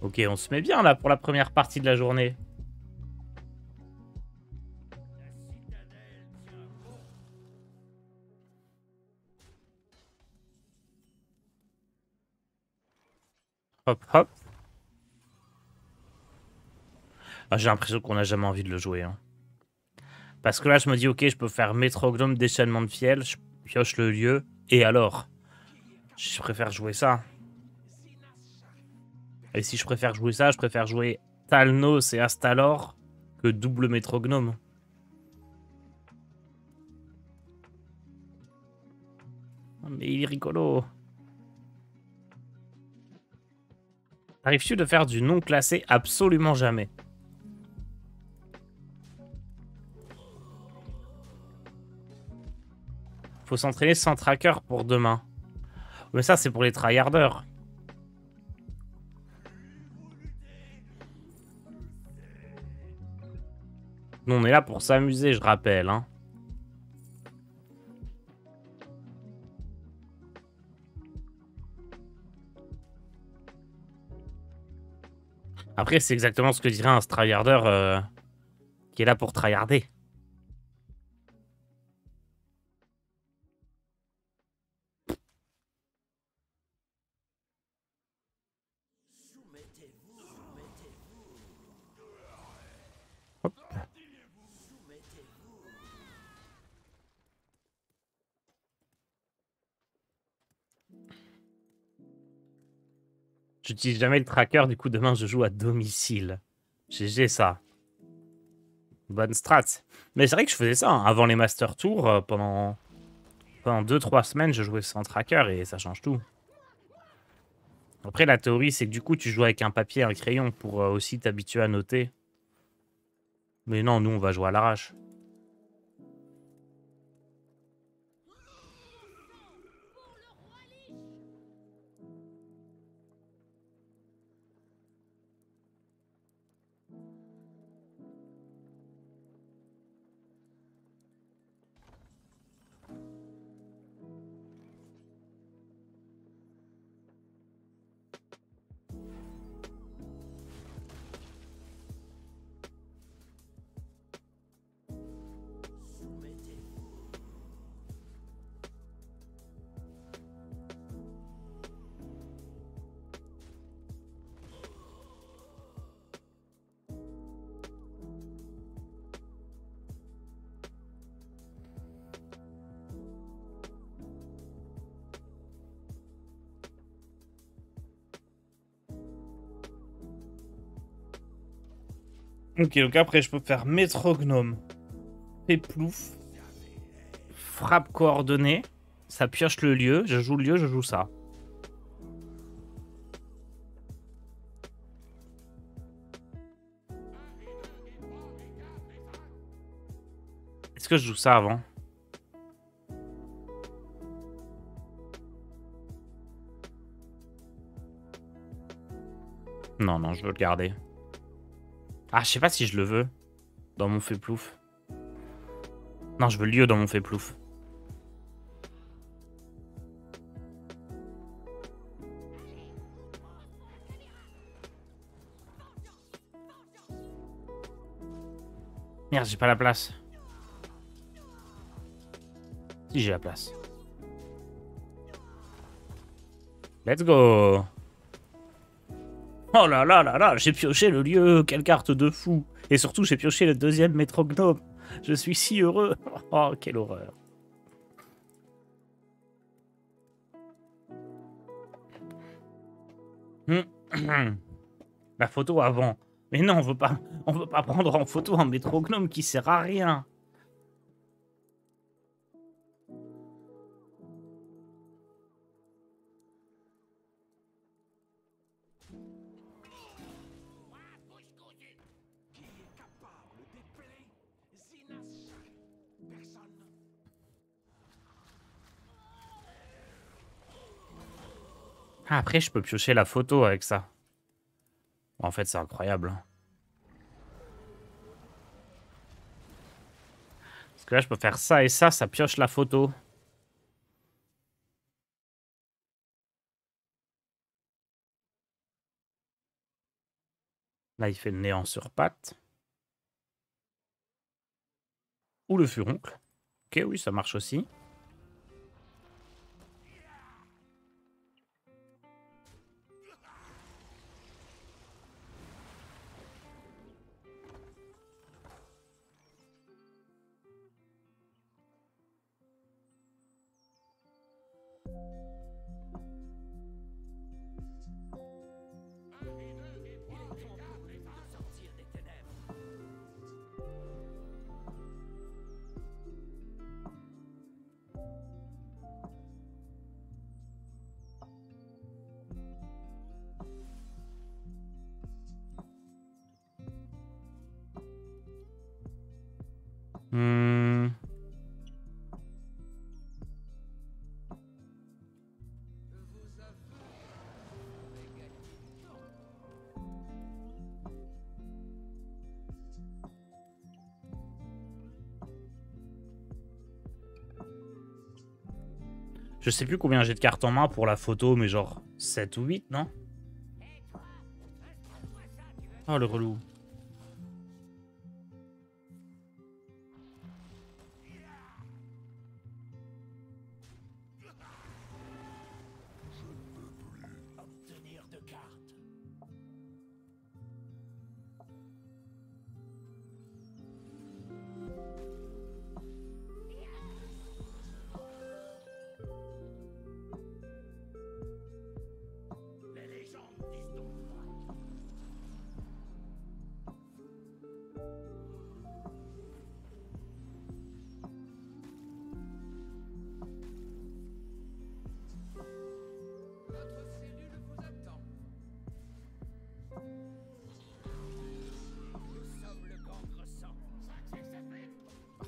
Ok, on se met bien là pour la première partie de la journée. Hop, hop. Ah, j'ai l'impression qu'on n'a jamais envie de le jouer. Hein. Parce que là, je me dis, ok, je peux faire métrognome déchaînement de fiel, je pioche le lieu, et alors? Je préfère jouer ça. Et si je préfère jouer ça, je préfère jouer Talnos et Astalor que double métrognome. Mais il est rigolo. Arrives-tu de faire du non classé? Absolument jamais. Faut s'entraîner sans tracker pour demain. Mais ça, c'est pour les tryharders. Nous, on est là pour s'amuser, je rappelle. Hein. Après, c'est exactement ce que dirait un tryharder qui est là pour tryharder. Hop. J'utilise jamais le tracker, du coup demain je joue à domicile. GG ça. Bonne strat. Mais c'est vrai que je faisais ça hein. Avant les Master Tours, pendant 2-3 semaines, je jouais sans tracker et ça change tout. Après la théorie c'est que du coup tu joues avec un papier et un crayon pour aussi t'habituer à noter. Mais non, nous on va jouer à l'arrache. Ok, donc après je peux faire métrognome, péplouf, frappe coordonnée, ça pioche le lieu, je joue le lieu, je joue ça. Est-ce que je joue ça avant? Non, non, je veux le garder. Ah, je sais pas si je le veux. Dans mon fait-plouf. Non, je veux le lieu dans mon fait-plouf. Merde, j'ai pas la place. Si, j'ai la place. Let's go. Oh là là là là, j'ai pioché le lieu. Quelle carte de fou. Et surtout, j'ai pioché le deuxième métrognome. Je suis si heureux. Oh, quelle horreur. La photo avant. Mais non, on veut pas prendre en photo un métrognome qui sert à rien. Ah, après, je peux piocher la photo avec ça. En fait, c'est incroyable. Parce que là, je peux faire ça et ça pioche la photo. Là, il fait le néant sur patte. Ou le furoncle. Ok, oui, ça marche aussi. Hmm. Je sais plus combien j'ai de cartes en main pour la photo, mais genre 7 ou 8, non? Oh, le relou.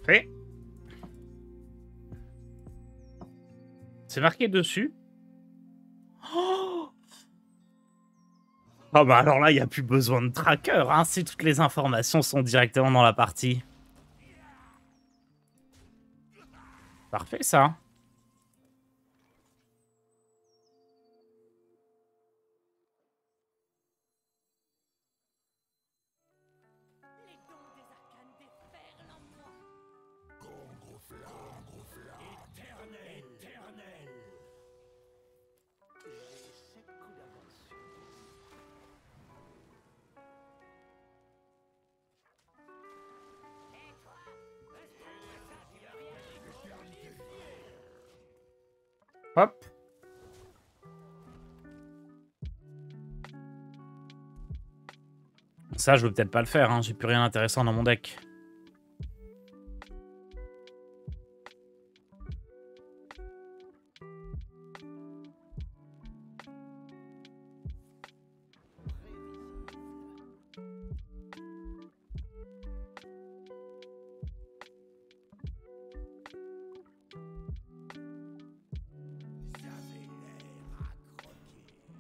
Parfait. C'est marqué dessus. Oh, oh bah alors là, il n'y a plus besoin de tracker, hein, si toutes les informations sont directement dans la partie. Parfait, ça. Hop. Ça, je veux peut-être pas le faire, hein. J'ai plus rien d'intéressant dans mon deck.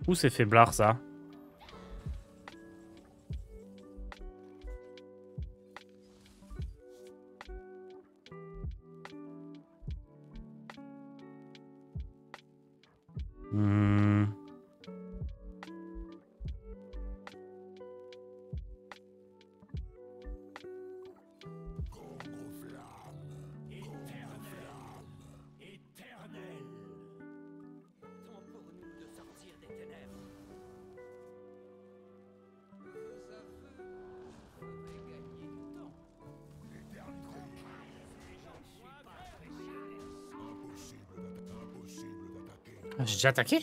Où c'est faiblard, ça? Hmm. J'ai déjà attaqué?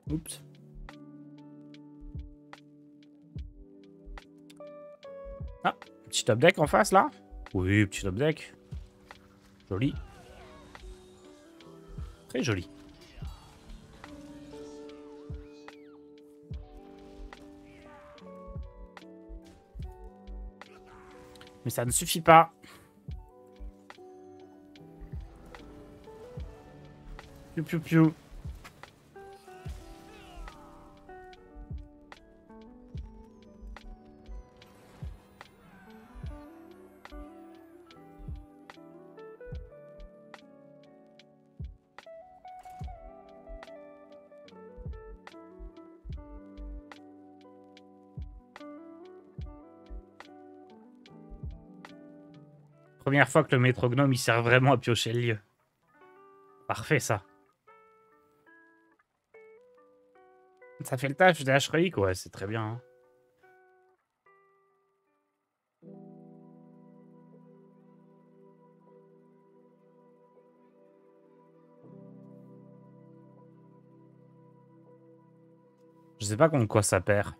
Oups. Ah, petit top deck en face, là? Oui, petit top deck. Joli. Très joli. Mais ça ne suffit pas. Piou piou piou. Première fois que le métrognome il sert vraiment à piocher le lieu. Parfait ça. Ça fait le tâche des hacheries, ouais, c'est très bien. Hein. Je sais pas contre quoi ça perd.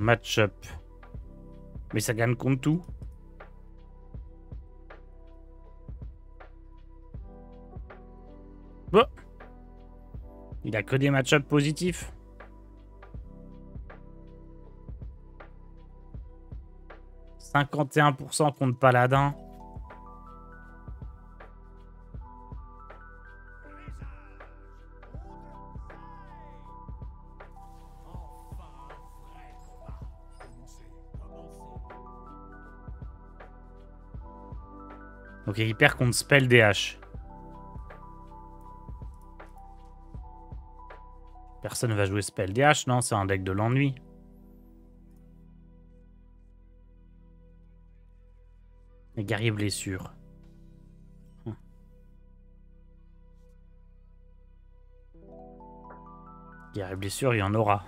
Match-up. Mais ça gagne contre tout. Bon. Il a que des match-up positifs. « 51% contre Paladin. » Ok, il perd contre Spell DH. Personne va jouer Spell DH, non? C'est un deck de l'ennui. Et guerrier blessure. Guerrier blessure, il y en aura.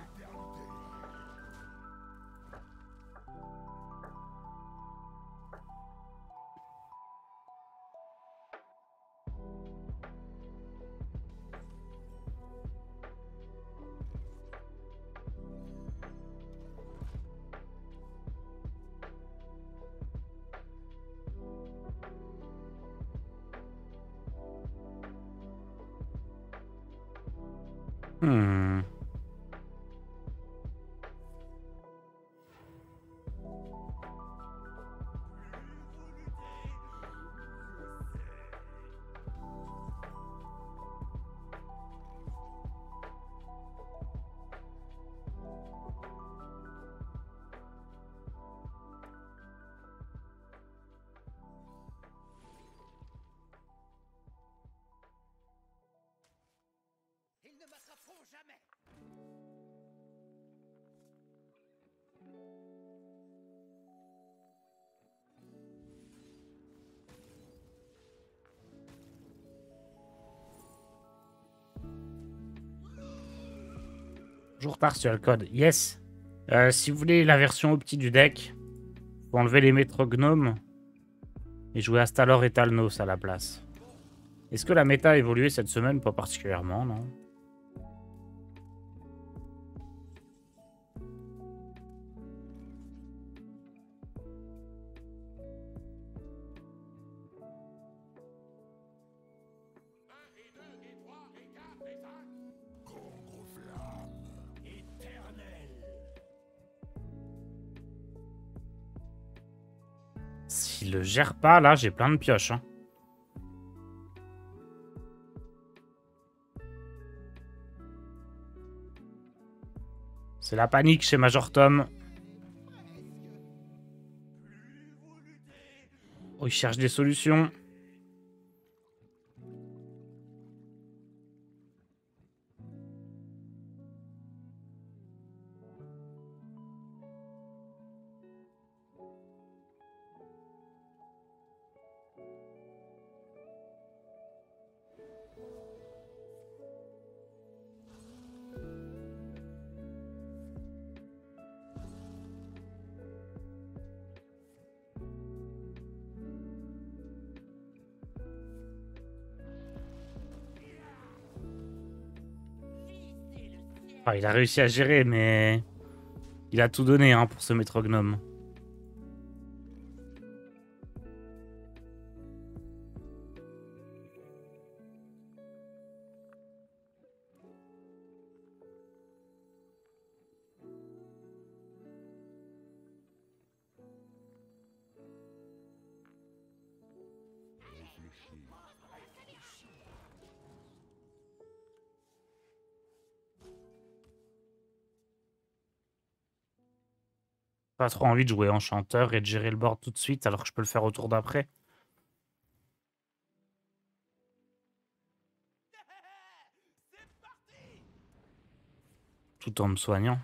Hmm. Ils ne m'attraperont jamais. Jour tard sur le code. Yes. Si vous voulez la version opti du deck, faut enlever les métrognomes et jouer Astalor et Talnos à la place. Est-ce que la méta a évolué cette semaine? Pas particulièrement, non. S'il le gère pas, là, j'ai plein de pioches. Hein. C'est la panique chez Major Tom. Oh, il cherche des solutions. Ah, il a réussi à gérer, mais il a tout donné hein, pour ce métrognome. Pas trop envie de jouer enchanteur et de gérer le board tout de suite alors que je peux le faire au tour d'après. Tout en me soignant.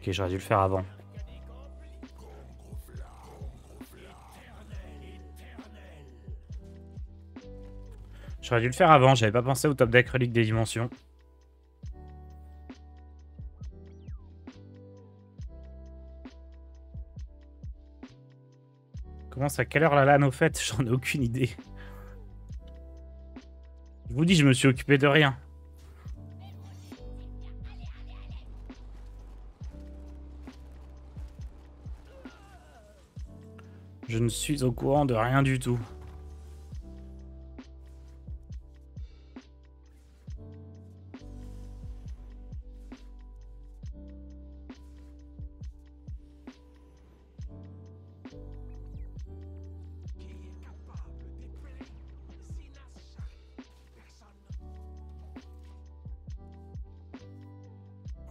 Ok, j'aurais dû le faire avant. J'aurais dû le faire avant, j'avais pas pensé au top deck relique des dimensions. Commence à quelle heure la LAN au fait? J'en ai aucune idée. Je vous dis, je me suis occupé de rien. Je ne suis au courant de rien du tout.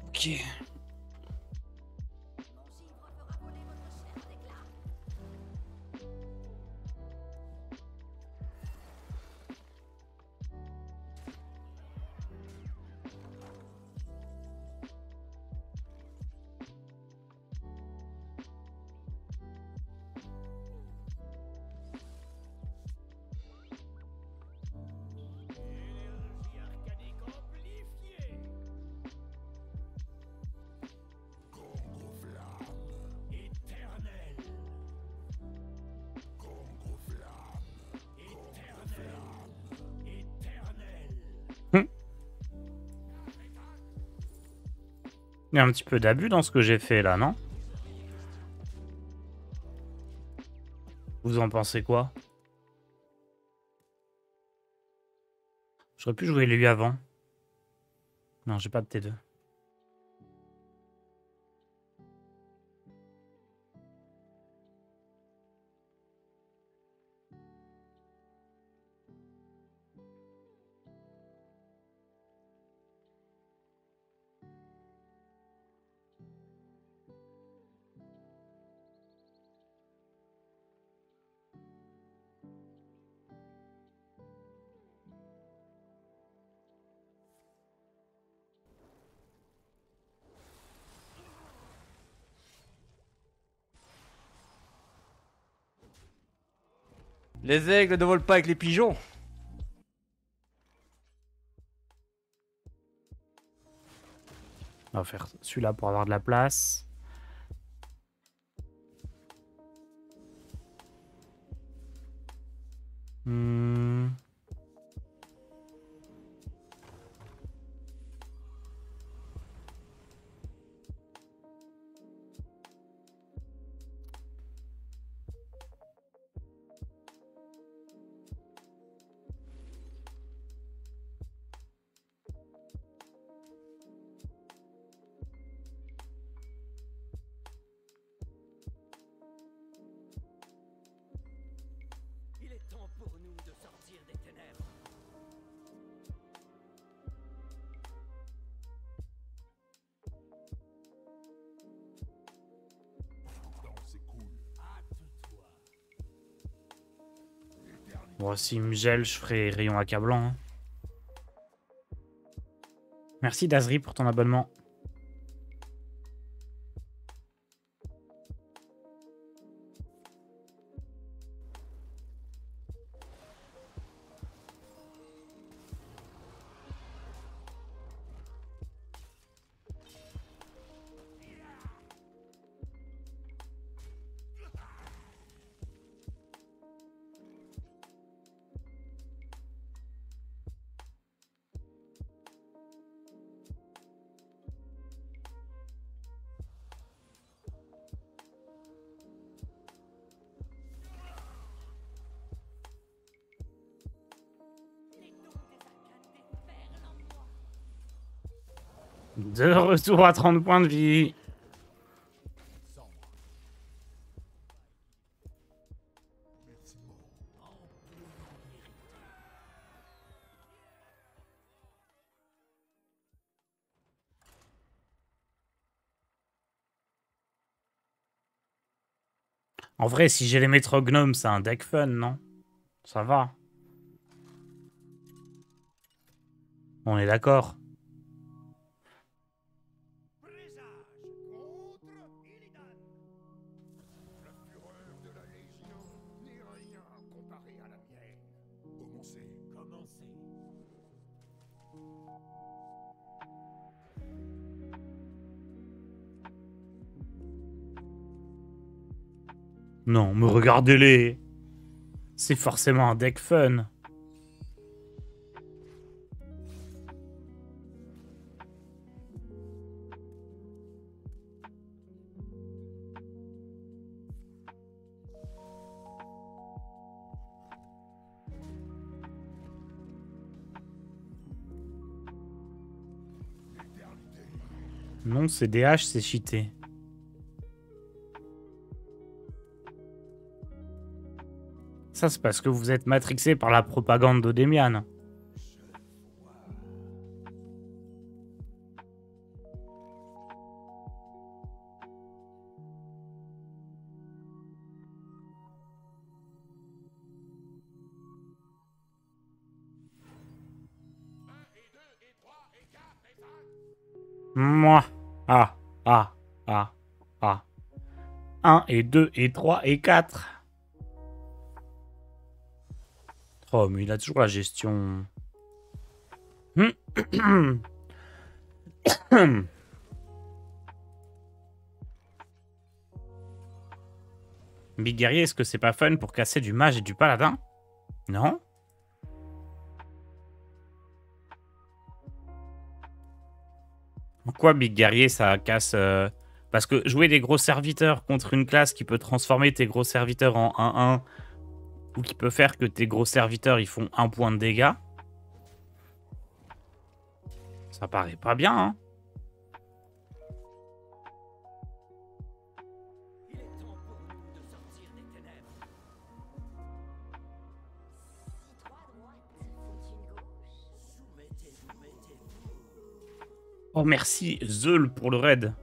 Ok. Il y a un petit peu d'abus dans ce que j'ai fait là, non? Vous en pensez quoi? J'aurais pu jouer lui avant. Non, j'ai pas de T2. Les aigles ne volent pas avec les pigeons. On va faire celui-là pour avoir de la place. Hmm. Il est temps pour nous de sortir des ténèbres. Bon, s'il me gèle, je ferai rayon accablant. Hein. Merci Dazri pour ton abonnement. De retour à 30 points de vie. En vrai, si j'ai les métrognomes, c'est un deck fun, non? Ça va. On est d'accord. Non, mais regardez-les. C'est forcément un deck fun. Non, c'est DH, c'est cheaté. Ça, c'est parce que vous êtes matrixé par la propagande d'Odemian. Moi. Ah, ah, ah, ah. 1 et 2 et 3 et 4. Oh, mais il a toujours la gestion. Big Guerrier, est-ce que c'est pas fun pour casser du mage et du paladin? Non? Pourquoi Big Guerrier, ça casse... Parce que jouer des gros serviteurs contre une classe qui peut transformer tes gros serviteurs en 1-1 ou qui peut faire que tes gros serviteurs ils font 1 point de dégâts, ça paraît pas bien, hein? Il est temps pour nous de sortir des ténèbres. Soumettez-vous, mettez-vous. Oh merci Zeul pour le raid.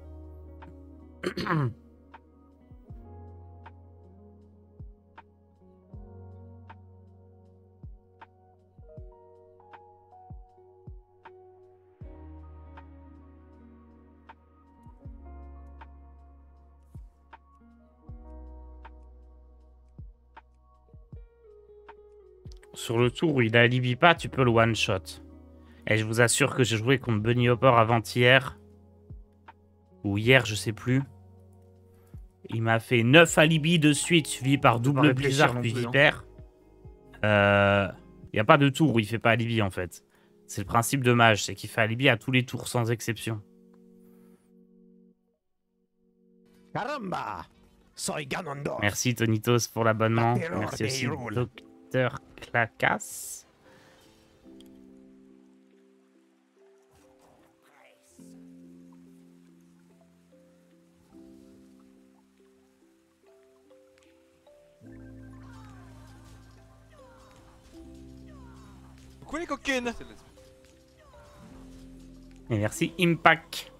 Sur le tour où il alibi pas, tu peux le one-shot. Et je vous assure que j'ai joué contre Bunny Hopper avant-hier. Ou hier, je sais plus. Il m'a fait 9 alibis de suite, suivi par double blizzard puis Viper. Il n'y a pas de tour où il fait pas alibi en fait. C'est le principe de mage, c'est qu'il fait alibi à tous les tours sans exception. Caramba! Soy Ganondorf. Merci Tonitos pour l'abonnement. Battleur Merci des aussi Hyrule. Docteur Clacas. Pourquoi les coquines? Et merci Impact.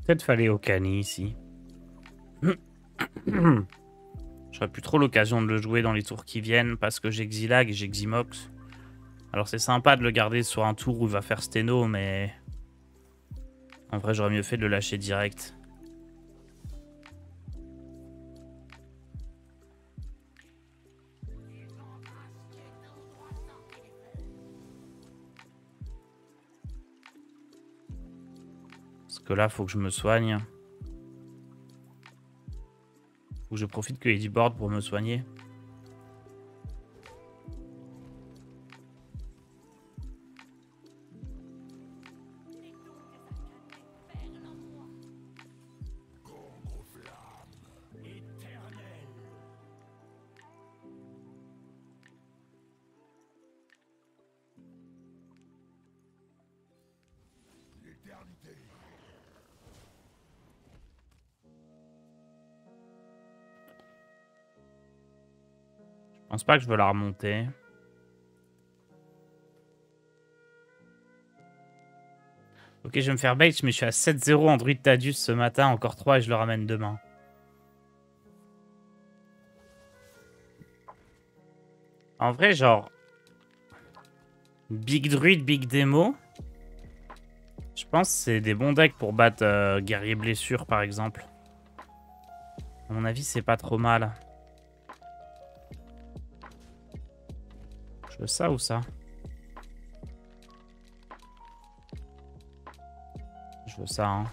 Peut-être fallait Okani ici. J'aurais plus trop l'occasion de le jouer dans les tours qui viennent parce que j'ai Xilag et j'ai Ximox. Alors c'est sympa de le garder sur un tour où il va faire Steno, mais en vrai j'aurais mieux fait de le lâcher direct. Parce que là, faut que je me soigne. Faut que je profite qu'il y ait du board pour me soigner. Je pense pas que je veux la remonter. Ok, je vais me faire bait, mais je suis à 7-0 en Druid Tadius ce matin. Encore 3 et je le ramène demain. En vrai, genre... Big Druid, Big Demo. Je pense que c'est des bons decks pour battre Guerrier Blessure, par exemple. À mon avis, c'est pas trop mal. Je veux ça ou ça? Je veux ça, hein.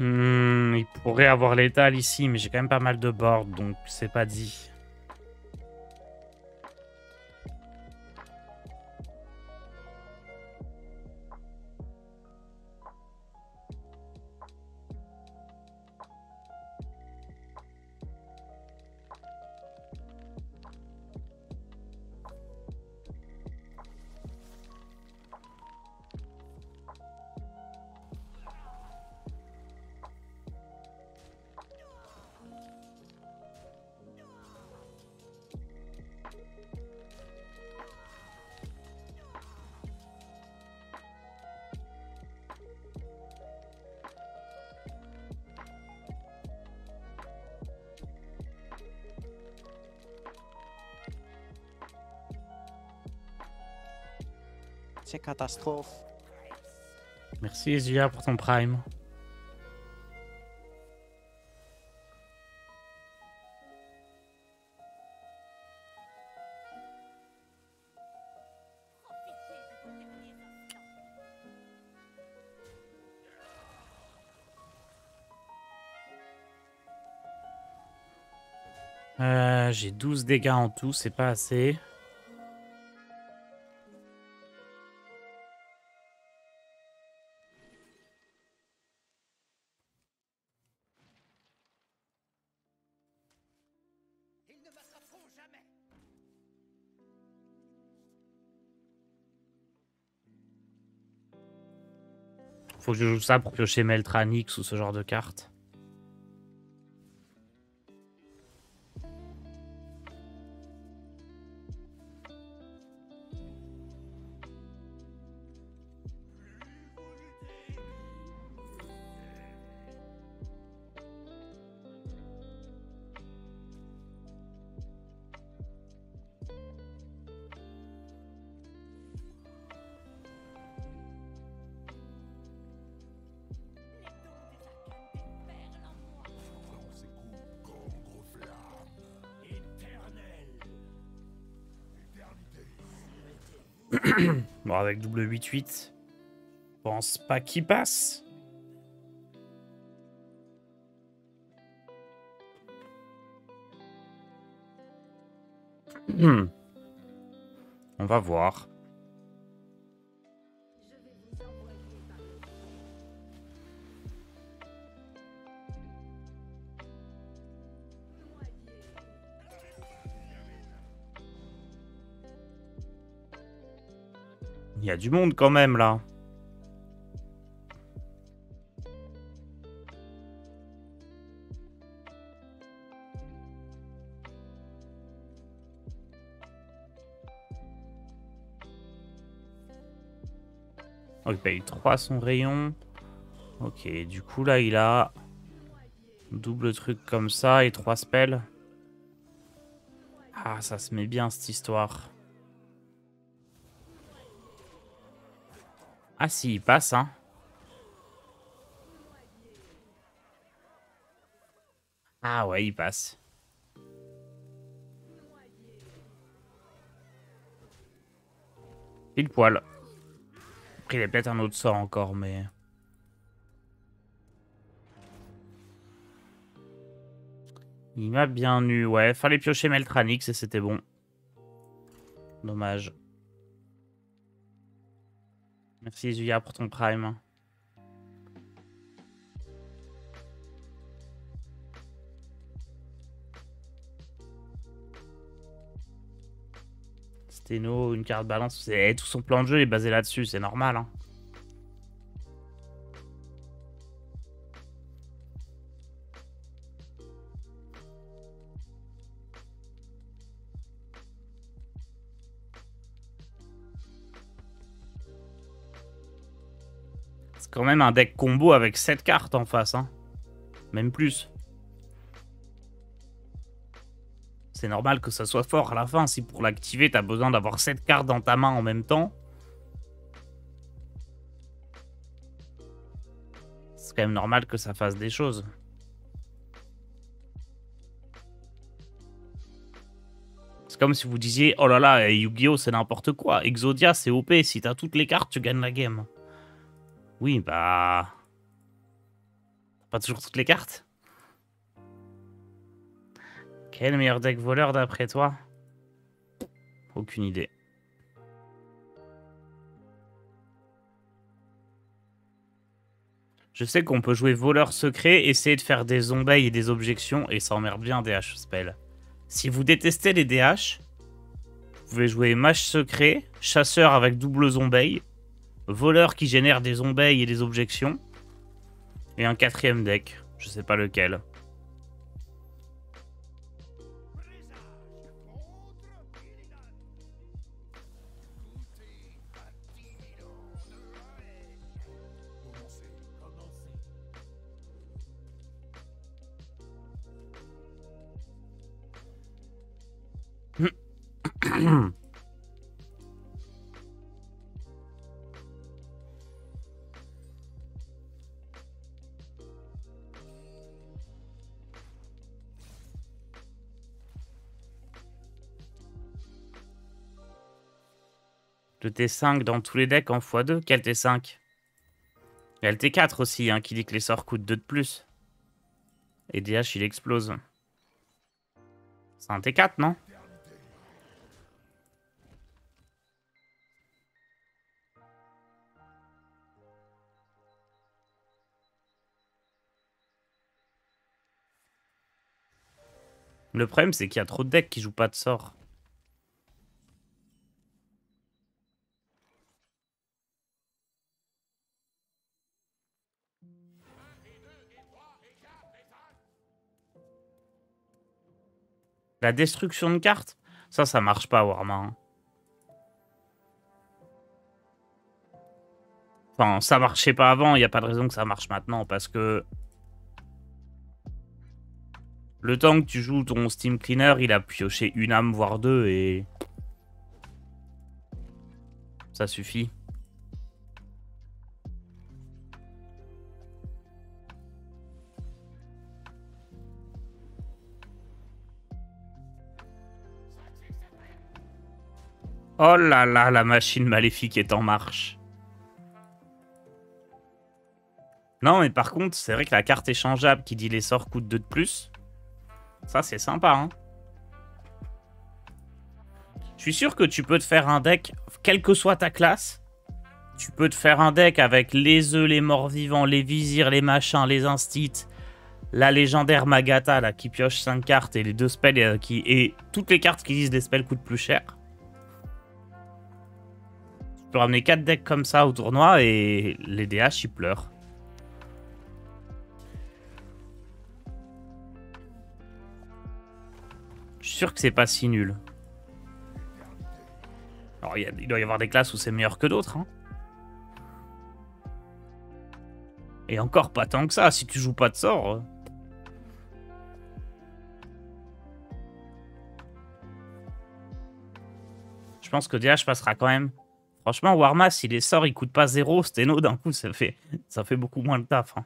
Il pourrait avoir l'étal ici, mais j'ai quand même pas mal de board, donc c'est pas dit. C'est catastrophe. Merci Ezia pour ton prime. J'ai 12 dégâts en tout, c'est pas assez. Ils ne m'attraperont jamais. Faut que je joue ça pour piocher Meltranix ou ce genre de carte. Bon, avec double 8-8, pense pas qu'il passe. On va voir. Il y a du monde quand même là. Oh, il paye 3 son rayon. Ok, du coup là il a double truc comme ça et 3 spells. Ah, ça se met bien cette histoire. Ah si, il passe, hein. Ah ouais, il passe. Pile poil. Après, il a peut-être un autre sort encore, mais... Il m'a bien eu, ouais. Fallait piocher Meltranix et c'était bon. Dommage. Merci Zuya pour ton prime. Steno, une carte balance. Tout son plan de jeu est basé là-dessus, c'est normal, hein. C'est quand même un deck combo avec 7 cartes en face, hein. Même plus. C'est normal que ça soit fort à la fin. Si pour l'activer, t'as besoin d'avoir 7 cartes dans ta main en même temps. C'est quand même normal que ça fasse des choses. C'est comme si vous disiez, oh là là, Yu-Gi-Oh c'est n'importe quoi. Exodia c'est OP, si t'as toutes les cartes, tu gagnes la game. Oui, bah... Pas toujours toutes les cartes. Quel meilleur deck voleur d'après toi? Aucune idée. Je sais qu'on peut jouer voleur secret, essayer de faire des zombies et des objections, et ça emmerde bien DH spell. Si vous détestez les DH, vous pouvez jouer mage secret, chasseur avec double zombie, voleur qui génère des zombies et des objections, et un 4ème deck. Je sais pas lequel. Le T5 dans tous les decks en x2. Quel T5? Il y a le T4 aussi, hein, qui dit que les sorts coûtent 2 de plus. Et DH, il explose. C'est un T4, non? Le problème, c'est qu'il y a trop de decks qui jouent pas de sorts. La destruction de cartes, ça marche pas, Warma. Enfin, ça marchait pas avant, il n'y a pas de raison que ça marche maintenant, parce que... Le temps que tu joues ton Steam Cleaner, il a pioché une âme, voire 2, et... Ça suffit. Oh là là, la machine maléfique est en marche. Non, mais par contre, c'est vrai que la carte échangeable qui dit les sorts coûtent 2 de plus, ça c'est sympa, hein. Je suis sûr que tu peux te faire un deck, quelle que soit ta classe, tu peux te faire un deck avec les œufs, les morts-vivants, les vizirs, les machins, les instits, la légendaire Magata là, qui pioche 5 cartes et les 2 spells et toutes les cartes qui disent les spells coûtent plus cher. Tu peux ramener 4 decks comme ça au tournoi et les DH ils pleurent. Je suis sûr que c'est pas si nul. Alors il doit y avoir des classes où c'est meilleur que d'autres, hein. Et encore pas tant que ça, si tu joues pas de sort. Je pense que DH passera quand même. Franchement, Warmas, si les sorts ils coûtent pas 0, Steno d'un coup ça fait beaucoup moins de taf. Hein.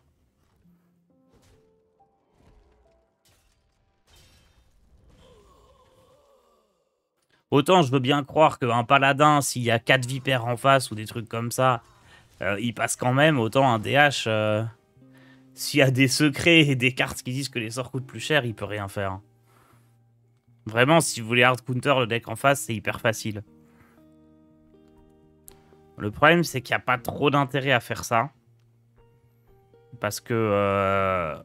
Autant je veux bien croire qu'un paladin, s'il y a 4 vipères en face ou des trucs comme ça, il passe quand même. Autant un DH, s'il y a des secrets et des cartes qui disent que les sorts coûtent plus cher, il peut rien faire. Hein. Vraiment, si vous voulez hard counter le deck en face, c'est hyper facile. Le problème, c'est qu'il n'y a pas trop d'intérêt à faire ça. Parce que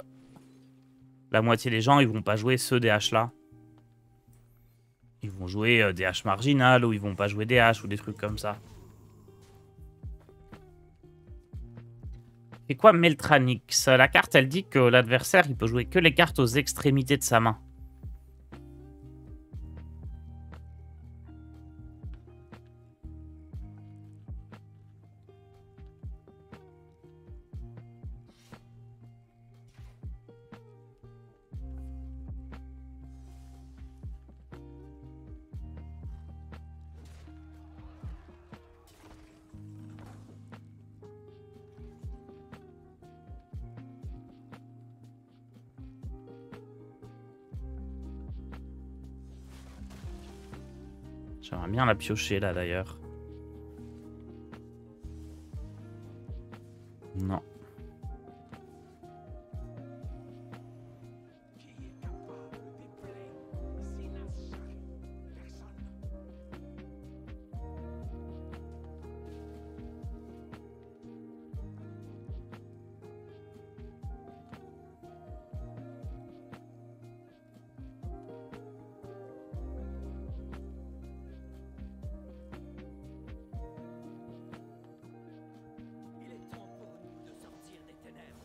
la moitié des gens, ils vont pas jouer ce DH-là. Ils vont jouer DH marginal ou ils vont pas jouer DH ou des trucs comme ça. Et quoi Meltranix? La carte, elle dit que l'adversaire, il peut jouer que les cartes aux extrémités de sa main. J'aimerais bien la piocher là d'ailleurs. Non. Il est temps pour nous de sortir des ténèbres.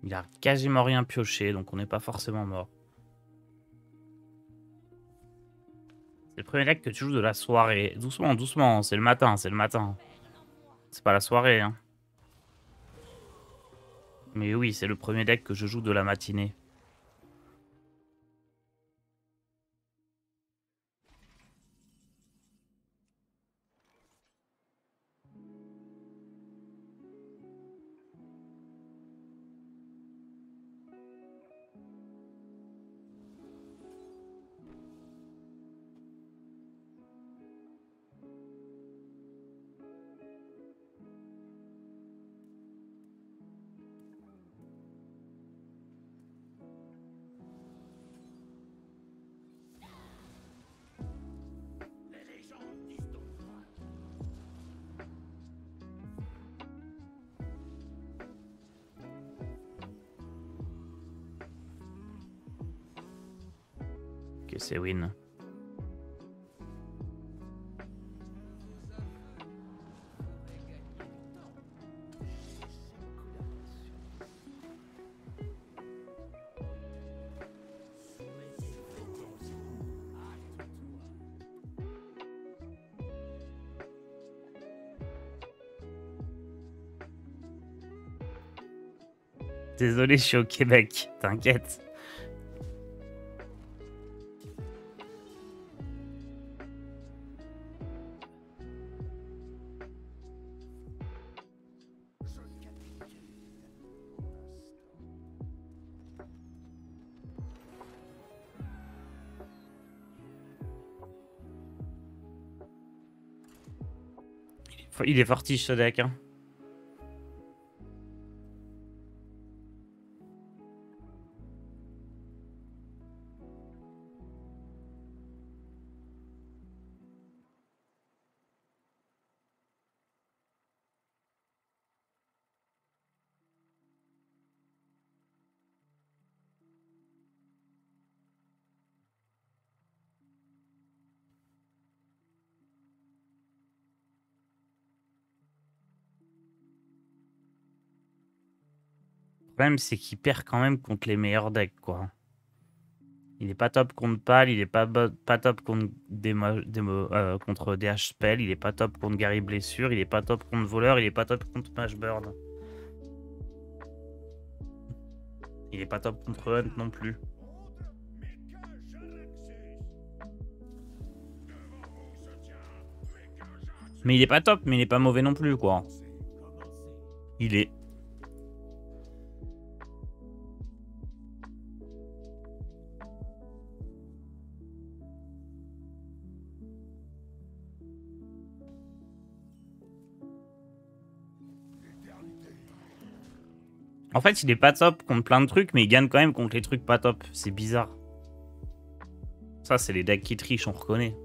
Il a quasiment rien pioché, donc on n'est pas forcément mort. C'est le premier deck que tu joues de la soirée. Doucement, doucement, c'est le matin, c'est le matin. C'est pas la soirée, hein. Mais oui, c'est le premier deck que je joue de la matinée. Ok, c'est win. Désolé, je suis au Québec, t'inquiète. Il est fortiche ce deck, hein. Le problème, c'est qu'il perd quand même contre les meilleurs decks, quoi. Il est pas top contre Pal, il est pas top contre contre DH Spell, il est pas top contre Gary Blessure, il est pas top contre Voleur, il est pas top contre Mashbird. Il est pas top contre Hunt non plus. Mais il est pas top, mais il est pas mauvais non plus, quoi. Il est... En fait, il est pas top contre plein de trucs, mais il gagne quand même contre les trucs pas top. C'est bizarre. Ça, c'est les decks qui trichent, on reconnaît.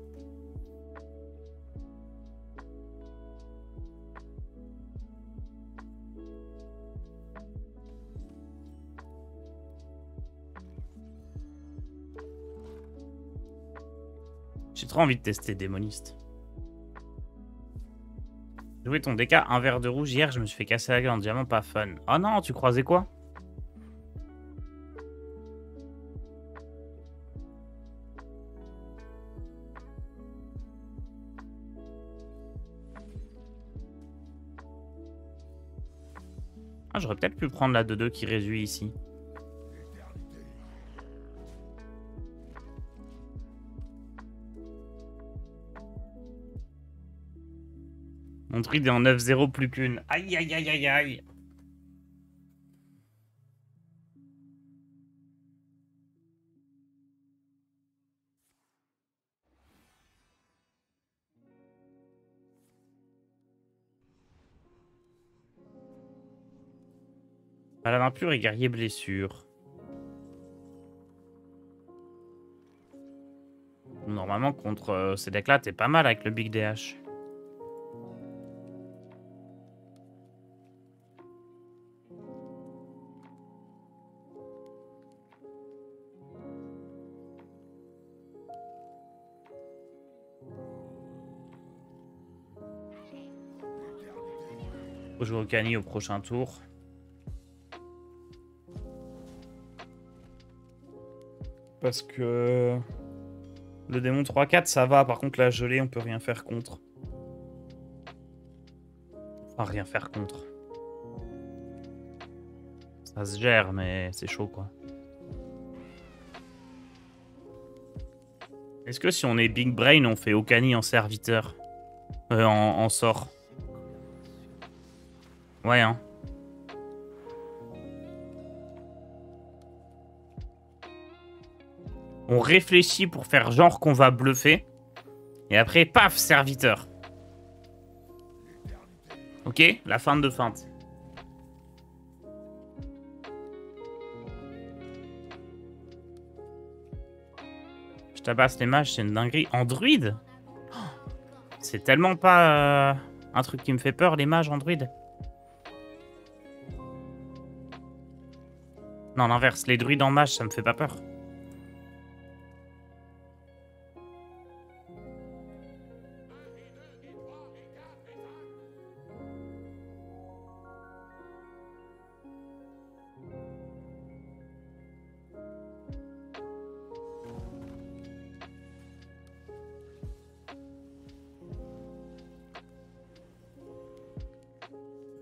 J'ai trop envie de tester Démoniste. J'ai joué ton DK, un verre de rouge. Hier, je me suis fait casser la gueule en diamant, pas fun. Oh non, tu croisais quoi? Ah, j'aurais peut-être pu prendre la 2-2 qui réduit ici. Mon druide est en 9-0 plus qu'une. Aïe, aïe, aïe, aïe, aïe. Paladin pur et guerrier blessure. Normalement, contre ces decks-là, t'es pas mal avec le Big DH. Faut jouer au Cani au prochain tour. Parce que le démon 3-4 ça va, par contre la gelée on peut rien faire contre. Enfin rien faire contre. Ça se gère mais c'est chaud quoi. Est-ce que si on est Big Brain on fait Okani en serviteur en sort? Ouais hein. On réfléchit pour faire genre qu'on va bluffer. Et après, paf, serviteur. Ok, la feinte de feinte. Je tabasse les mages, c'est une dinguerie. En druide? C'est tellement pas un truc qui me fait peur, les mages en druide. Non, l'inverse, les druides en mage, ça me fait pas peur.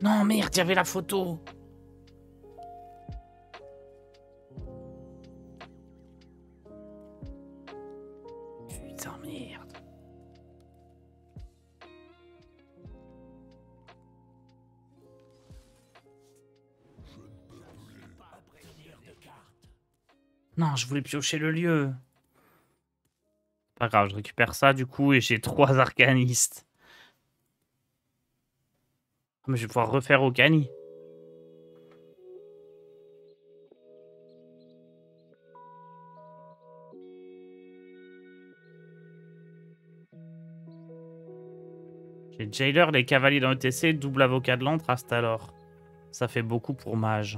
Non, merde, il y avait la photo. Putain, merde. Non, je voulais piocher le lieu. Pas grave, je récupère ça du coup et j'ai 3 arcanistes. Mais je vais pouvoir refaire Okani. J'ai Jailer, les cavaliers dans ETC, double avocat de l'antre, alors. Ça fait beaucoup pour mage.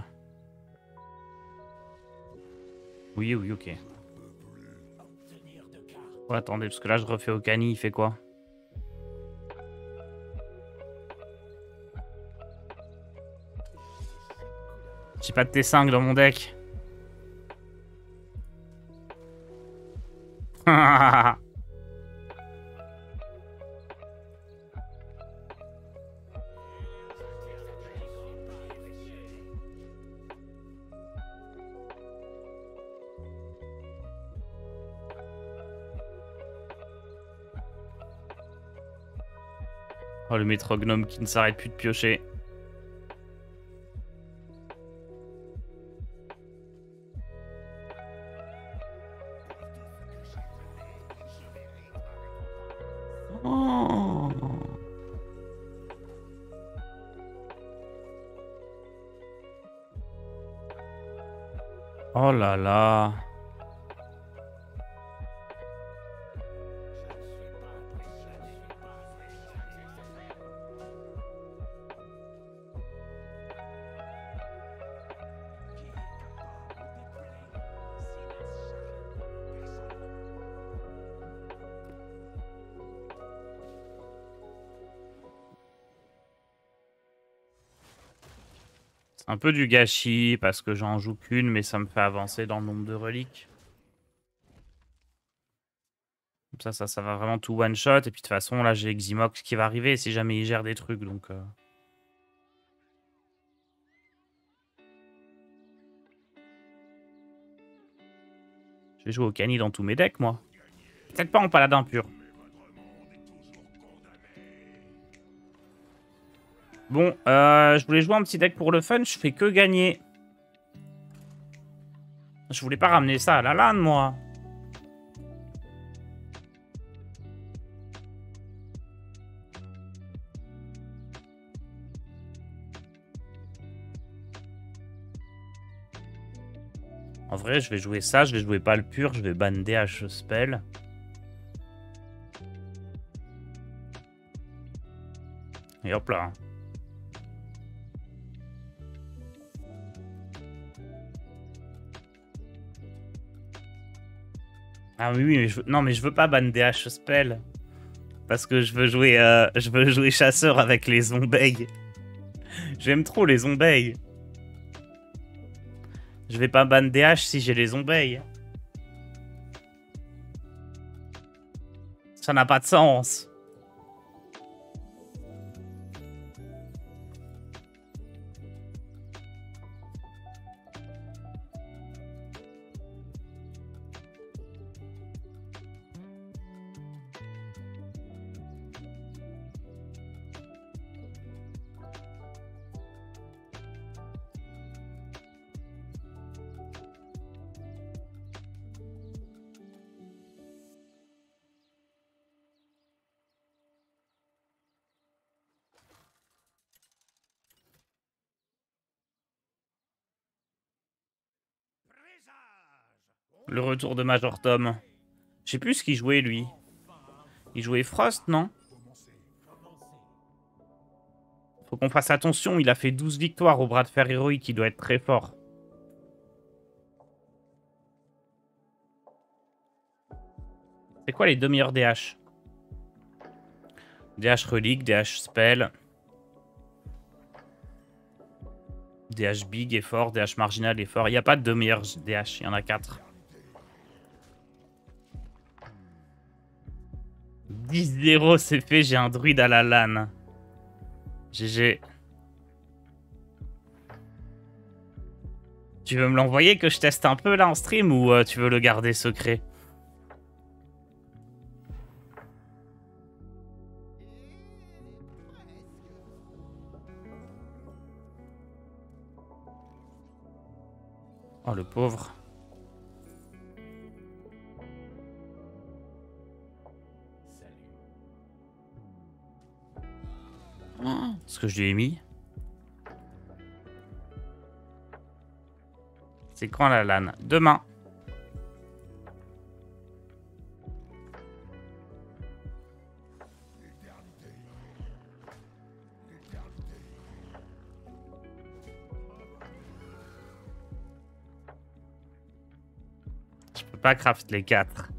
Oui, oui, ok. Oh, attendez, parce que là je refais Okani, il fait quoi? J'ai pas de T5 dans mon deck. Oh, le métrognome qui ne s'arrête plus de piocher. Oh, oh là là. C'est un peu du gâchis parce que j'en joue qu'une, mais ça me fait avancer dans le nombre de reliques. Comme ça va vraiment tout one shot. Et puis de toute façon, là, j'ai Eximox qui va arriver si jamais il gère des trucs. Donc, je vais jouer au Cani dans tous mes decks, moi. Peut-être pas en paladin pur. Bon, je voulais jouer un petit deck pour le fun. Je fais que gagner. Je voulais pas ramener ça à la LAN, moi. En vrai, je vais jouer ça. Je vais jouer pas le pur. Je vais ban DH spell. Et hop là. Ah oui, mais non, mais je veux pas ban DH spell. Parce que je veux jouer chasseur avec les zombies. J'aime trop les zombies. Je vais pas ban DH si j'ai les zombies. Ça n'a pas de sens. Le retour de Major Tom. Je sais plus ce qu'il jouait, lui. Il jouait Frost, non? Faut qu'on fasse attention, il a fait 12 victoires au bras de fer héroïque, il doit être très fort. C'est quoi les deux meilleurs DH? DH relique, DH spell. DH big est fort, DH marginal est fort. Il n'y a pas de deux meilleurs DH, il y en a 4. 10-0, c'est fait, j'ai un druide à la LAN. GG. Tu veux me l'envoyer que je teste un peu là en stream ou tu veux le garder secret? Oh le pauvre. Oh, ce que je lui ai mis. C'est quand la LAN? Demain. Je peux pas craft les 4.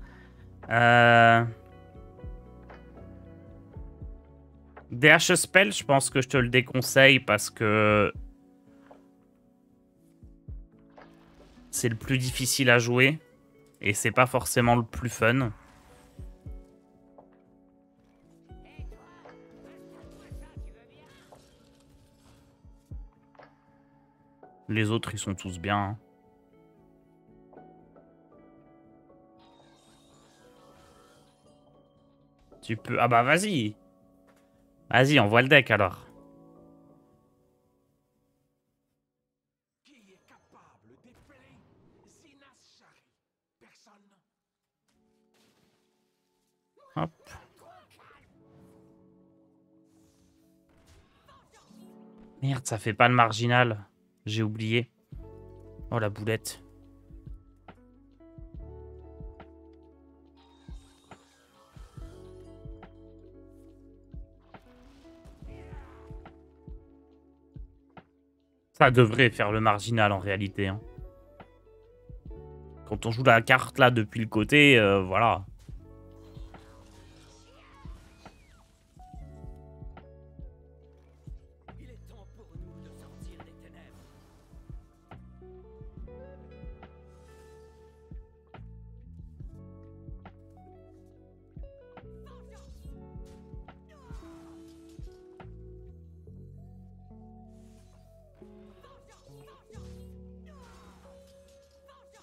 DH spell, je pense que je te le déconseille parce que c'est le plus difficile à jouer. Et c'est pas forcément le plus fun. Les autres, ils sont tous bien. Hein. Tu peux... Ah bah vas-y. Vas-y, on voit le deck alors. Qui est capable d'épeler Zinas Shari? Personne. Hop. Merde, ça fait pas le marginal. J'ai oublié. Oh la boulette. Ça devrait faire le marginal en réalité. Hein. Quand on joue la carte là depuis le côté, voilà. Il est temps pour nous de sortir des ténèbres.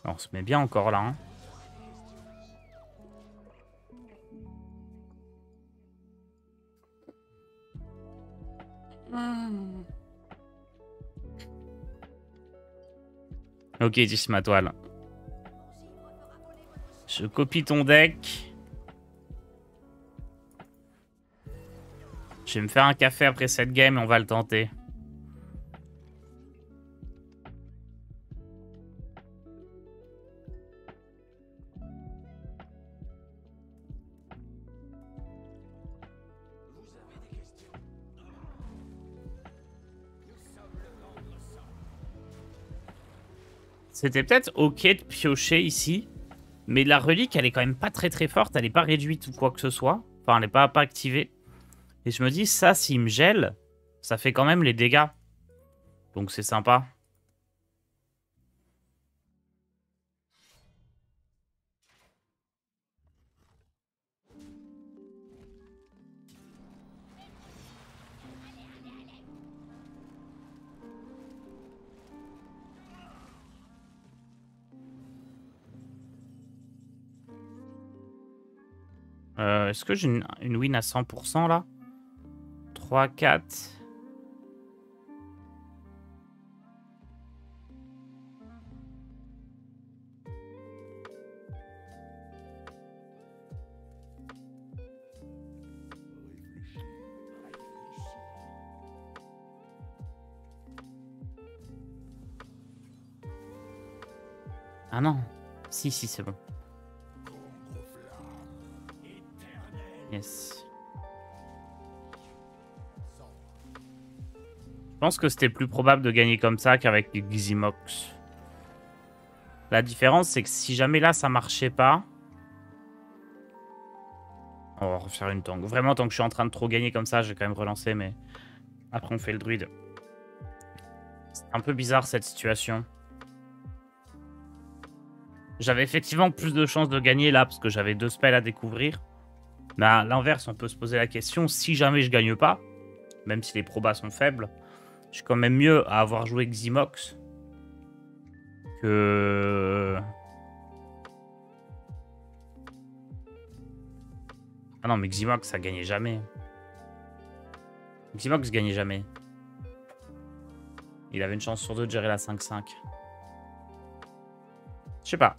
On se met bien encore là. Hein. Ok, 10 ma toile. Je copie ton deck. Je vais me faire un café après cette game et on va le tenter. C'était peut-être ok de piocher ici. Mais la relique, elle est quand même pas très forte. Elle est pas réduite ou quoi que ce soit. Enfin, elle est pas activée. Et je me dis, ça, s'il me gèle, ça fait quand même les dégâts. Donc c'est sympa. Est-ce que j'ai une win à 100% là? 3, 4. Ah non. Si, c'est bon. Yes. Je pense que c'était plus probable de gagner comme ça qu'avec les Xymox. La différence, c'est que si jamais là, ça marchait pas... On va refaire une tank. Vraiment, tant que je suis en train de trop gagner comme ça, je vais quand même relancer, mais... Après, on fait le druide. C'est un peu bizarre, cette situation. J'avais effectivement plus de chances de gagner là, parce que j'avais 2 spells à découvrir. Mais à l'inverse, on peut se poser la question, si jamais je gagne pas, même si les probas sont faibles, je suis quand même mieux à avoir joué Xymox que... Ah non, mais Xymox, ça gagnait jamais. Xymox gagnait jamais. Il avait une chance sur 2 de gérer la 5-5. Je sais pas.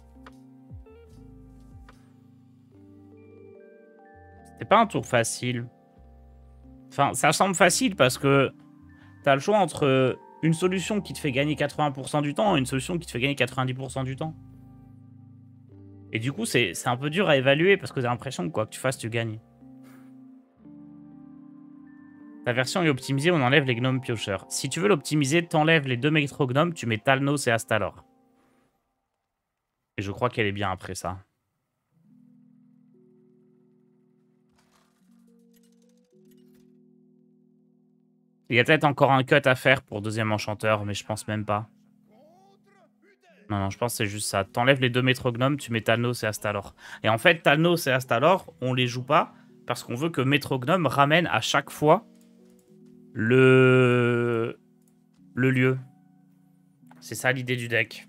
C'était pas un tour facile. Enfin, ça semble facile parce que t'as le choix entre une solution qui te fait gagner 80% du temps et une solution qui te fait gagner 90% du temps. Et du coup, c'est un peu dur à évaluer parce que t'as l'impression que quoi que tu fasses, tu gagnes. Ta version est optimisée, on enlève les gnomes piocheurs. Si tu veux l'optimiser, t'enlèves les 2 métro-gnomes, tu mets Talnos et Astalor. Et je crois qu'elle est bien après ça. Il y a peut-être encore un cut à faire pour deuxième enchanteur, mais je pense même pas. Non, non, je pense que c'est juste ça. T'enlèves les deux métrognomes, tu mets Talnos et Astalor. Et en fait, Talnos et Astalor, on les joue pas parce qu'on veut que métrognome ramène à chaque fois le lieu. C'est ça l'idée du deck.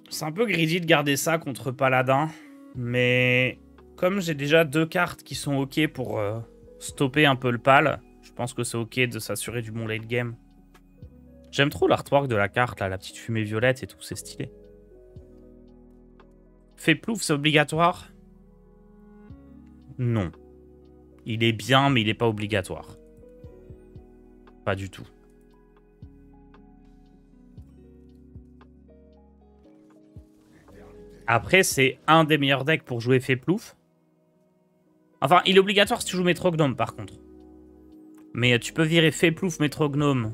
C'est un peu greedy de garder ça contre Paladin, mais comme j'ai déjà deux cartes qui sont ok pour stopper un peu le pal, je pense que c'est ok de s'assurer du bon late game. J'aime trop l'artwork de la carte, là, la petite fumée violette et tout, c'est stylé. Fait plouf, c'est obligatoire? Non. Il est bien, mais il n'est pas obligatoire. Pas du tout. Après, c'est un des meilleurs decks pour jouer fait plouf. Enfin, il est obligatoire si tu joues Métrognome, par contre. Mais tu peux virer fait plouf Métrognome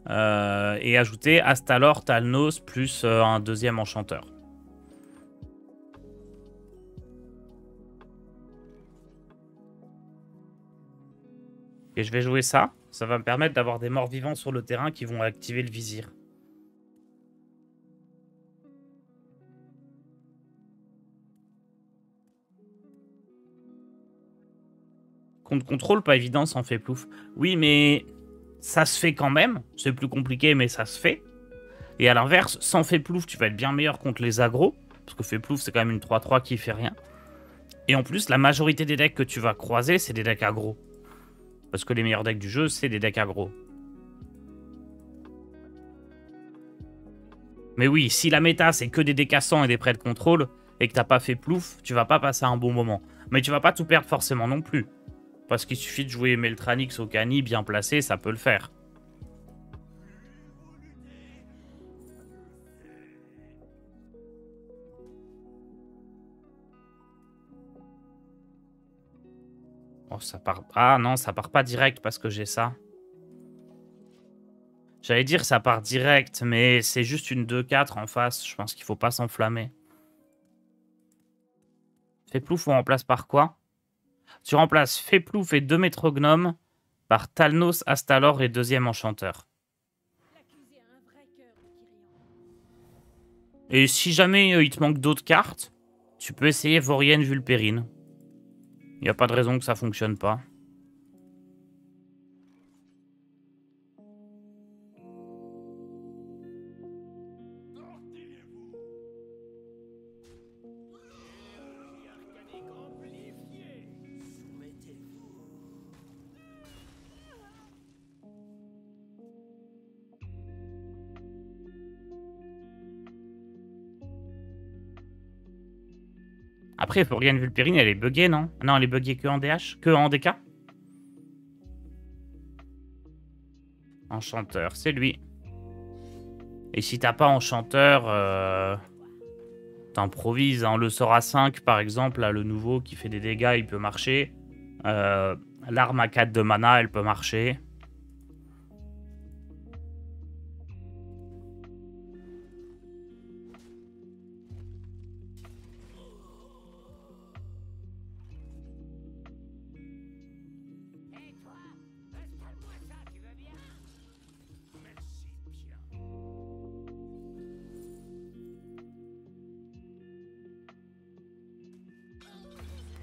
et ajouter Astalor, Talnos, plus un deuxième enchanteur. Et je vais jouer ça. Ça va me permettre d'avoir des morts vivants sur le terrain qui vont activer le vizir. Contre contrôle, pas évident sans fait plouf. Oui, mais ça se fait quand même. C'est plus compliqué, mais ça se fait. Et à l'inverse, sans fait plouf, tu vas être bien meilleur contre les agros. Parce que fait plouf, c'est quand même une 3-3 qui fait rien. Et en plus, la majorité des decks que tu vas croiser, c'est des decks aggro. Parce que les meilleurs decks du jeu, c'est des decks aggro. Mais oui, si la méta, c'est que des décassants et des prêts de contrôle, et que t'as pas fait plouf, tu vas pas passer un bon moment. Mais tu vas pas tout perdre forcément non plus. Parce qu'il suffit de jouer Meltranix au Cani bien placé, ça peut le faire. Oh, ça part... Ah non, ça part pas direct parce que j'ai ça. J'allais dire ça part direct, mais c'est juste une 2-4 en face. Je pense qu'il faut pas s'enflammer. Féplouf, on remplace par quoi? Tu remplaces Féplouf et 2 métrognomes par Talnos, Astalor et deuxième enchanteur. Et si jamais il te manque d'autres cartes, tu peux essayer Vorienne Vulpérine. Il n'y a pas de raison que ça fonctionne pas. Après, Vorienne Vulpérine, elle est buggée, non? Non, elle est buggée que en DH? Que en DK? Enchanteur, c'est lui. Et si t'as pas enchanteur, t'improvises. Hein. Le sort à 5, par exemple, là, le nouveau qui fait des dégâts, il peut marcher. L'arme à 4 de mana, elle peut marcher.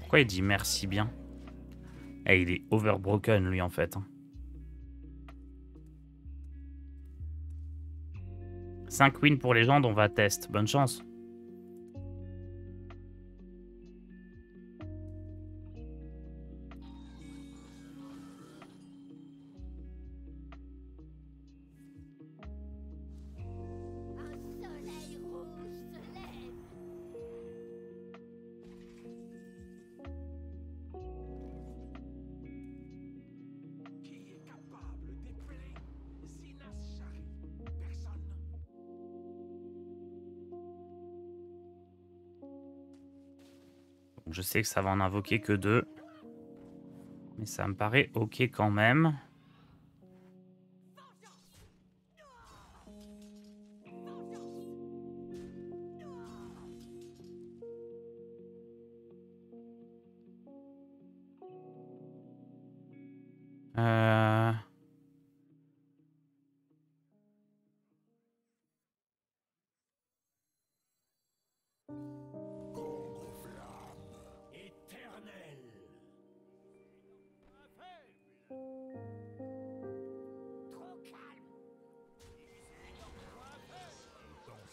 Pourquoi il dit merci bien? Eh, il est overbroken, lui, en fait. 5 wins pour légende, on va test. Bonne chance. Je sais que ça va en invoquer que 2. Mais ça me paraît ok quand même.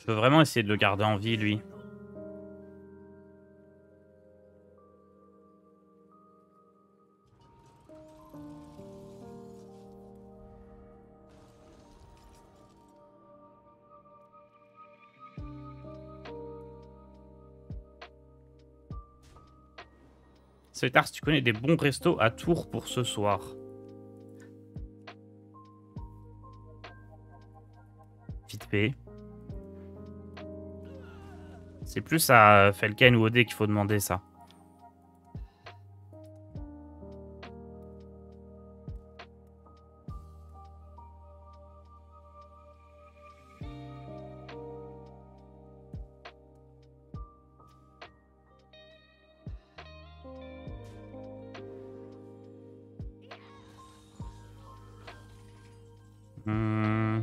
Je veux vraiment essayer de le garder en vie, lui. C'est tard si tu connais des bons restos à Tours pour ce soir. Vite fait. C'est plus à Felken ou Odé qu'il faut demander ça. Hmm.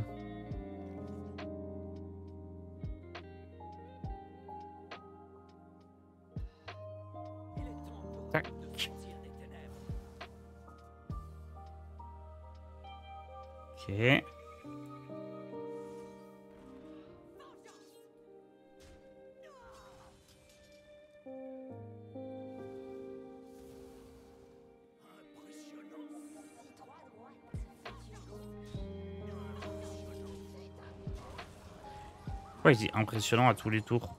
Il est temps pour Tac. nous de sortir des ténèbres. Ok. Pourquoi il dit impressionnant à tous les tours?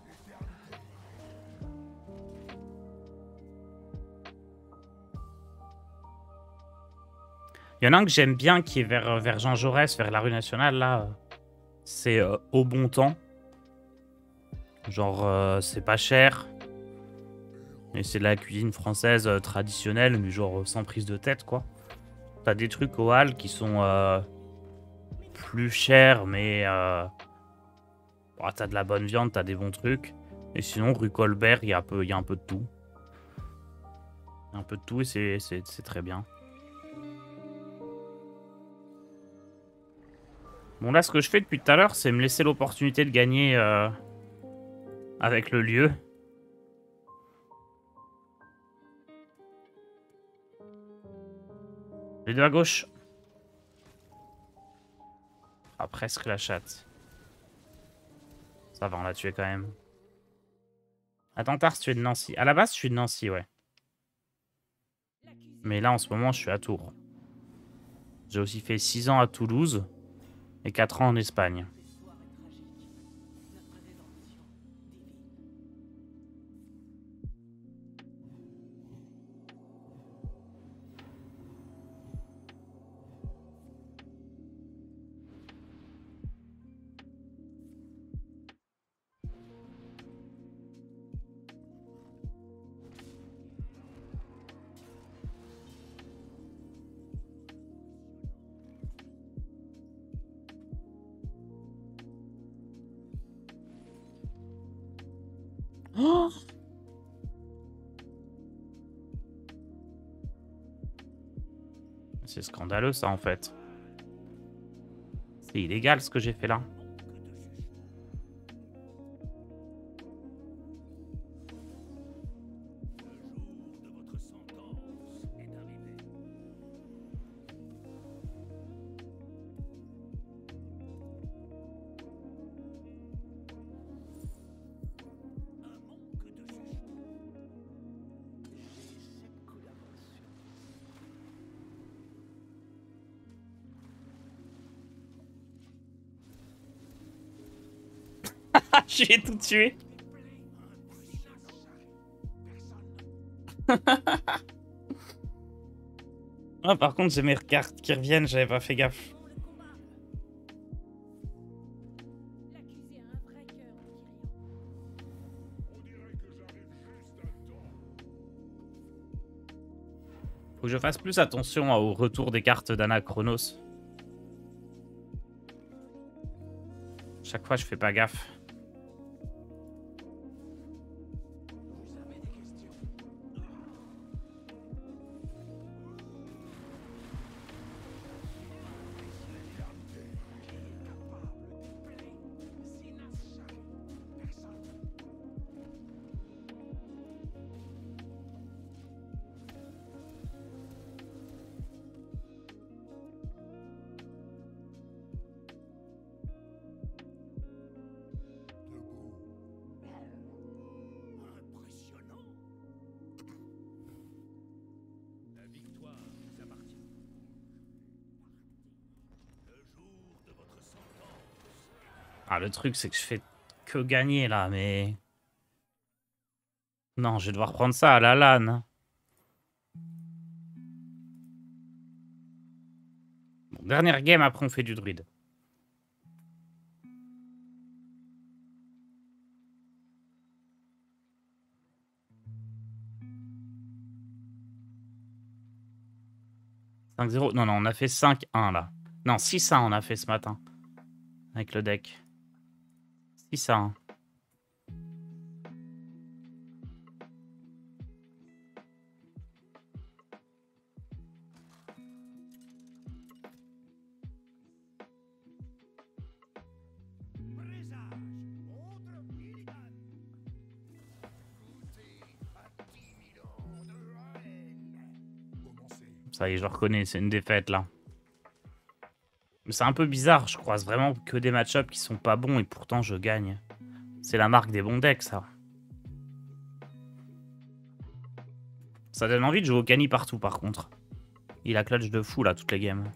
Il y en a un que j'aime bien qui est vers Jean Jaurès, vers la rue nationale, là. C'est Au Bon Temps. Genre, c'est pas cher. Et c'est de la cuisine française traditionnelle, mais genre sans prise de tête, quoi. T'as des trucs au hall qui sont plus chers, mais bah, t'as de la bonne viande, t'as des bons trucs. Et sinon, rue Colbert, il y a un peu de tout. Un peu de tout et c'est très bien. Bon, là, ce que je fais depuis tout à l'heure, c'est me laisser l'opportunité de gagner avec le lieu. Les deux à gauche. Ah, presque la chatte. Ça va, on l'a tué quand même. Attends, Tars, tu es de Nancy. À la base, je suis de Nancy, ouais. Mais là, en ce moment, je suis à Tours. J'ai aussi fait 6 ans à Toulouse et 4 ans en Espagne. L'histoire est tragique. Notre rédemption divine. Oh, c'est scandaleux, ça, en fait. C'est illégal, ce que j'ai fait là. J'ai tout tué. Ah, par contre, j'ai mes cartes qui reviennent, j'avais pas fait gaffe. L'accusé a un vrai cœur, Kyrian. Faut que je fasse plus attention au retour des cartes d'Anachronos. Chaque fois, je fais pas gaffe. Ah, le truc, c'est que je fais que gagner, là, mais... Non, je vais devoir prendre ça à la LAN. Bon, dernière game, après on fait du druide. « 5-0 ». Non, non, on a fait 5-1, là. Non, 6-1, on a fait ce matin. Avec le deck. 6-1. Ça y est, je le reconnais, c'est une défaite, là. Mais c'est un peu bizarre, je croise vraiment que des match-ups qui sont pas bons et pourtant je gagne. C'est la marque des bons decks, ça. Ça donne envie de jouer au Cani partout, par contre. Il a clutch de fou, là, toutes les games.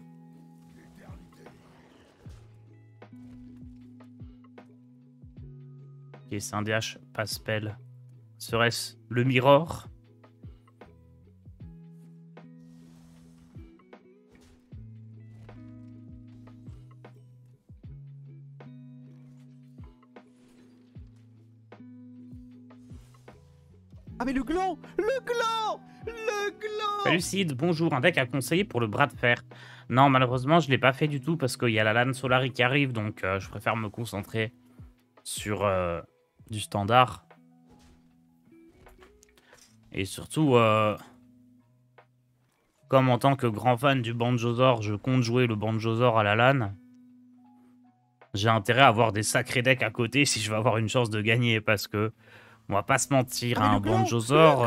Ok, c'est un DH, pas spell. Serait-ce le Mirror? Ah mais le gland! Le gland! Le gland! Salut Sid, bonjour, un deck à conseiller pour le bras de fer. Non, malheureusement, je l'ai pas fait du tout parce qu'il y a la LAN Solari qui arrive, donc je préfère me concentrer sur du standard. Et surtout, comme en tant que grand fan du Banjosaur, je compte jouer le Banjosaur à la LAN, j'ai intérêt à avoir des sacrés decks à côté si je veux avoir une chance de gagner, parce que, on va pas se mentir, un Banjosaur,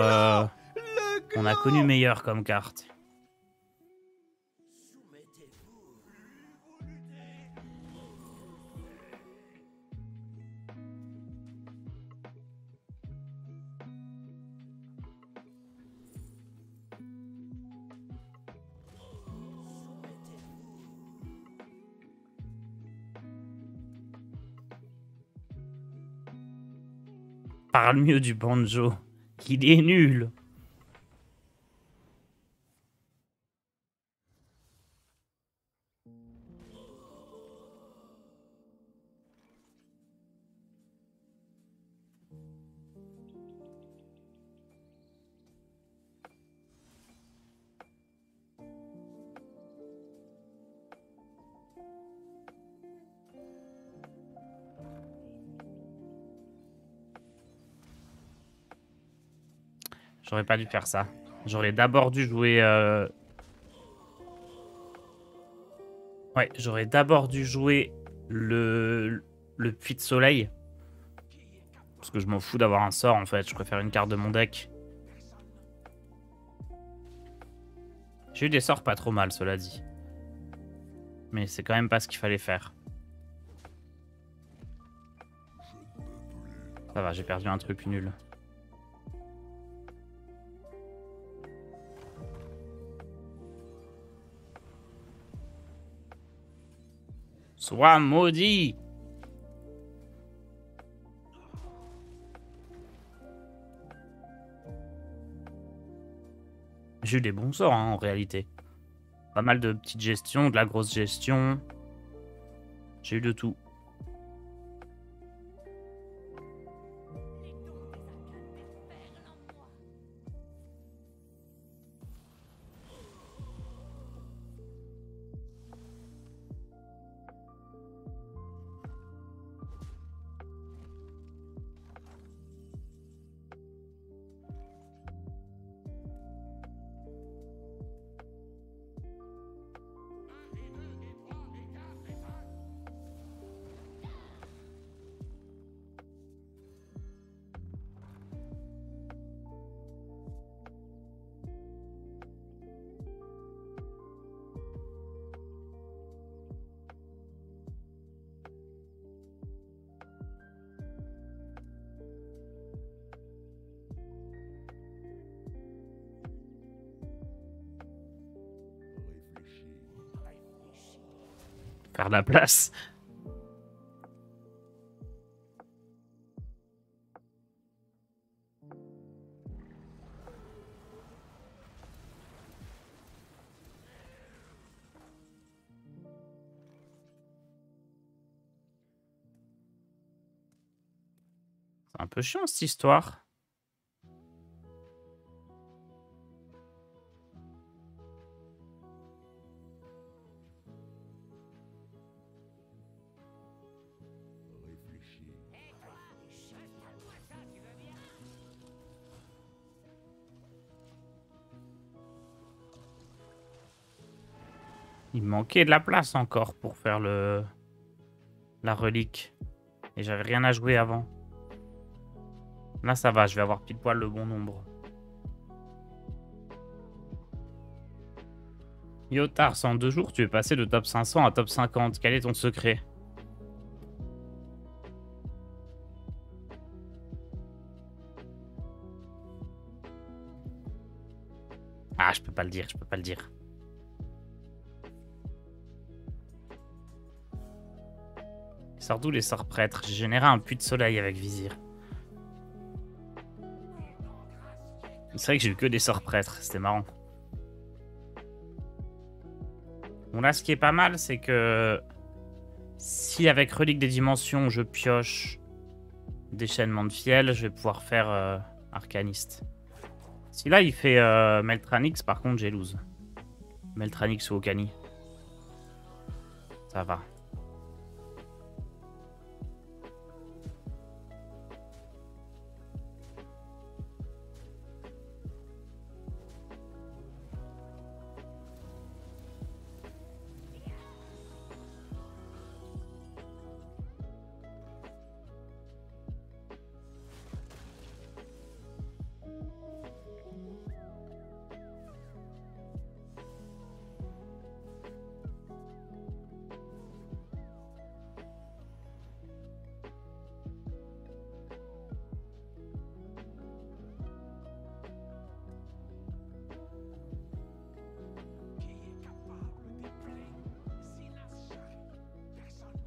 on a connu meilleur comme carte. Parle mieux du banjo. Il est nul. J'aurais pas dû faire ça. J'aurais d'abord dû jouer... Ouais, j'aurais d'abord dû jouer le puits de soleil. Parce que je m'en fous d'avoir un sort, en fait. Je préfère une carte de mon deck. J'ai eu des sorts pas trop mal, cela dit. Mais c'est quand même pas ce qu'il fallait faire. Ça va, j'ai perdu un truc nul. Sois maudit! J'ai eu des bons sorts, hein, en réalité. Pas mal de petites gestions, de la grosse gestion. J'ai eu de tout. Faire de la place. Un peu chiant cette histoire. Réfléchis. Il me manquait de la place encore pour faire la relique. Et j'avais rien à jouer avant. Là, ça va, je vais avoir pile poil le bon nombre. Yotars, en 2 jours, tu es passé de top 500 à top 50. Quel est ton secret? Ah, je peux pas le dire, je peux pas le dire. Sort d'où les sorts prêtres? J'ai généré un puits de soleil avec Vizir. C'est vrai que j'ai eu que des sorts prêtres, c'était marrant. Bon là, ce qui est pas mal, c'est que si avec Relique des Dimensions, je pioche déchaînement de fiel, je vais pouvoir faire Arcaniste. Si là, il fait Meltranix, par contre, j'ai lose. Meltranix ou Okani. Ça va. Qui est capable des plaintes silencieuses? Personne.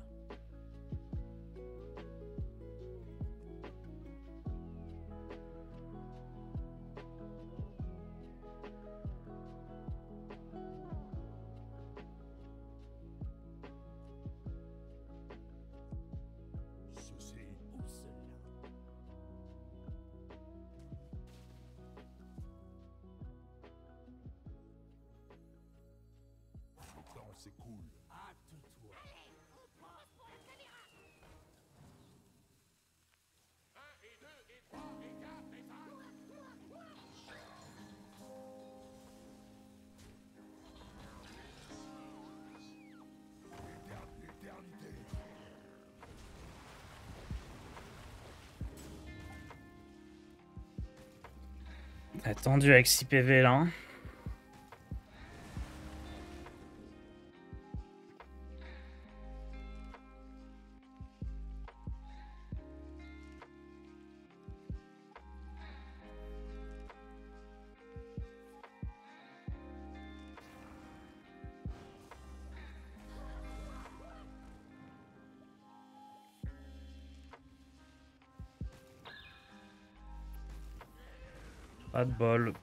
Ceci Ou cela. le temps s'écoule. Hâte-toi. L'éternité. Attendu avec 6 PV là. Hein. Pas de bol.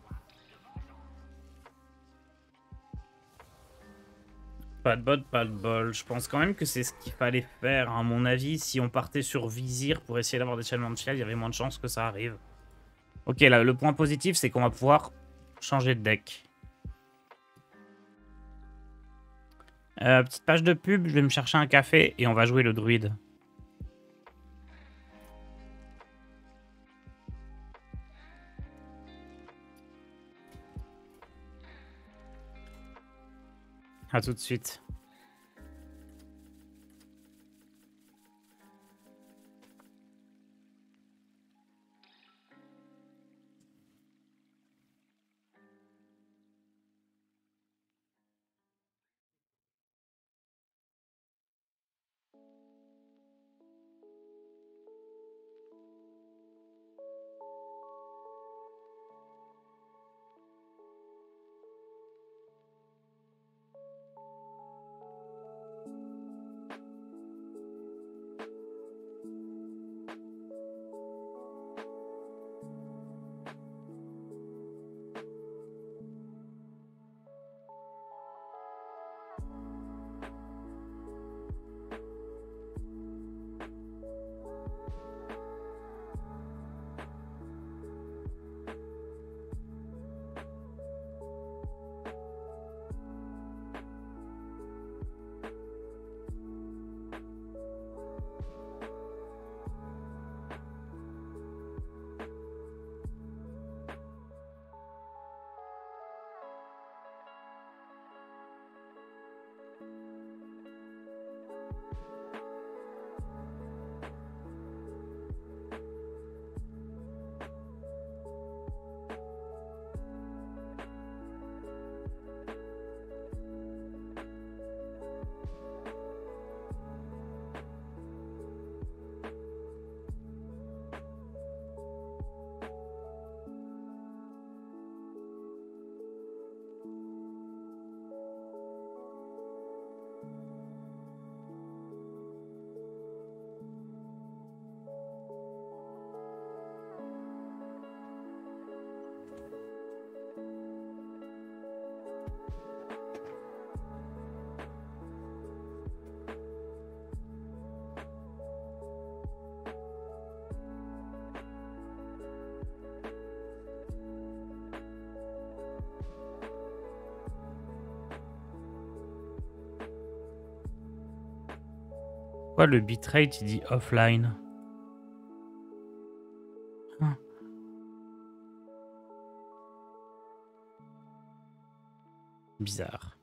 Pas de bol, pas de bol. Je pense quand même que c'est ce qu'il fallait faire. À mon avis, si on partait sur Vizir pour essayer d'avoir des challenges de fiel, il y avait moins de chances que ça arrive. Ok, là, le point positif, c'est qu'on va pouvoir changer de deck. Petite page de pub, je vais me chercher un café et on va jouer le druide. À tout de suite. Pourquoi le bitrate il dit offline? Hein. Bizarre.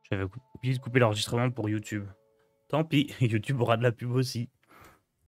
J'avais oublié de couper l'enregistrement pour YouTube. Tant pis, YouTube aura de la pub aussi.